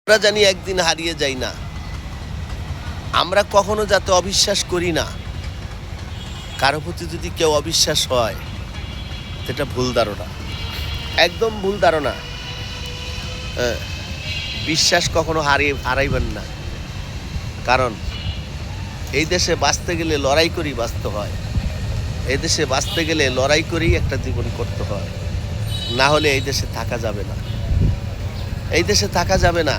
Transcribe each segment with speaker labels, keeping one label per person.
Speaker 1: আমরা জানি একদিন হারিয়ে যাই না। আমরা কখনো যাতে অবিশ্বাস করি না। কারো প্রতি যদি কেউ অবিশ্বাস হয় সেটা ভুল ধারণা, একদম ভুল ধারণা। বিশ্বাস কখনো হারাইবেন না, কারণ এই দেশে বাঁচতে গেলে লড়াই করেই বাঁচতে হয়। এই দেশে বাঁচতে গেলে লড়াই করেই একটা জীবন করতে হয়, না হলে এই দেশে থাকা যাবে না। এই দেশে থাকা যাবে না,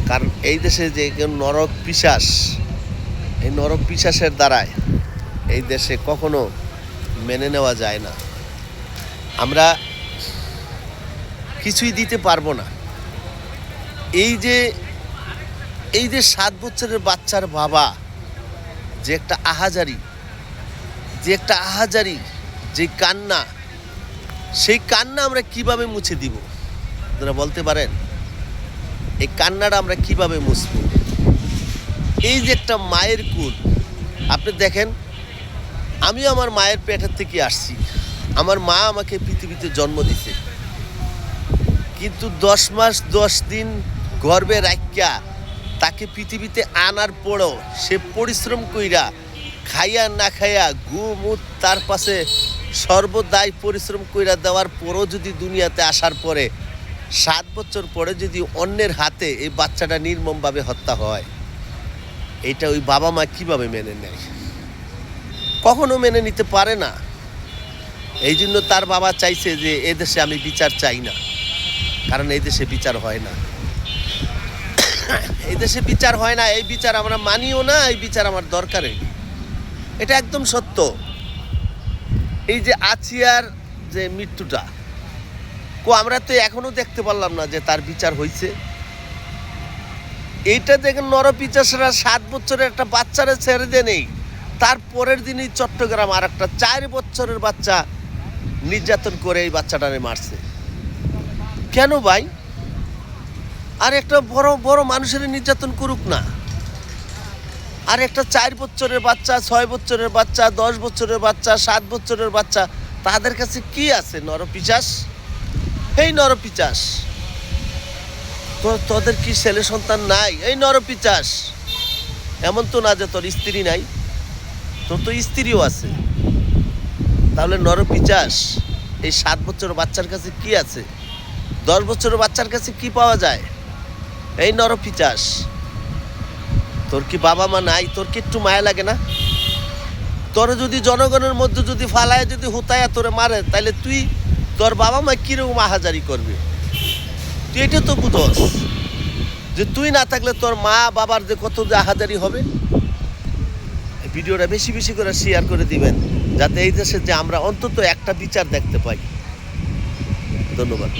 Speaker 1: কারণ এই দেশে যে নরক পিশাচ, এই নরক পিশাচের দ্বারায় এই দেশে কখনো মেনে নেওয়া যায় না। আমরা কিছুই দিতে পারবো না। এই যে 7 বছরের বাচ্চার বাবা যে একটা আহাজারি, যে কান্না, সেই কান্না আমরা কিভাবে মুছে দিব? আপনারা বলতে পারেন এই কান্নাটা আমরা কিভাবে মুছব? এই যে একটা মায়ের কুল, আপনি দেখেন, আমি আমার মায়ের পেটের থেকে আসছি। আমার মা আমাকে পৃথিবীতে জন্ম দিছে, কিন্তু 10 মাস 10 দিন গর্ভে রাখিয়া তাকে পৃথিবীতে আনার পরও সে পরিশ্রম কইরা খাইয়া না খাইয়া গুমুত তার পাশে সর্বদাই পরিশ্রম কইরা দেওয়ার পরও যদি দুনিয়াতে আসার পরে 7 বছর পরে যদি অন্যের হাতে এই বাচ্চাটা নির্মমভাবে হত্যা হয়, এটা ওই বাবা মা কিভাবে মেনে নেয়? কখনো মেনে নিতে পারে না। এই জন্য তার বাবা চাইছে যে এদেশে আমি বিচার চাই না, কারণ এই দেশে বিচার হয় না। এই দেশে বিচার হয় না, এই বিচার আমরা মানিও না, এই বিচার আমার দরকারই। এটা একদম সত্য। এই যে আছিয়ার যে মৃত্যুটা, আমরা তো এখনো দেখতে পারলাম না যে তার বিচার হয়েছে। এইটা দেখেন নরপিচাসরা 7 বছরের একটা বাচ্চারা ছেড়ে দেয় নেই, তার পরের দিনই চট্টগ্রাম আর একটা 4 বছরের বাচ্চা নির্যাতন করে এই বাচ্চাটারে মারছে। কেন ভাই? আর একটা বড় মানুষের নির্যাতন করুক না, আর একটা 4 বছরের বাচ্চা, 6 বছরের বাচ্চা, 10 বছরের বাচ্চা, 7 বছরের বাচ্চা, তাদের কাছে কি আছে? নরপিচাস, এই নরপিচাস, তোদের কি ছেলে সন্তান নাই? এই নরপিচাস, এমন তো না যে তোর স্ত্রী নাই, তোর তো স্ত্রীও আছে। তাহলে নরপিচাস, এই 7 বছরের বাচ্চার কাছে কি আছে? 10 বছরের বাচ্চার কাছে কি পাওয়া যায়? এই নরপিচাস, তোর কি বাবা মা নাই? তোর কি একটু মায়া লাগে না? তোরে যদি জনগণের মধ্যে যদি ফালায় যদি হুতায়া তোরে মারে, তাহলে তুই তোর বাবা মা কিরকম আহাজারি করবে? তুই এটা তো বুঝস যে তুই না থাকলে তোর মা বাবার যে কত যে আহাজারি হবে। ভিডিওটা বেশি বেশি করে শেয়ার করে দিবেন, যাতে এই দেশে যে আমরা অন্তত একটা বিচার দেখতে পাই। ধন্যবাদ।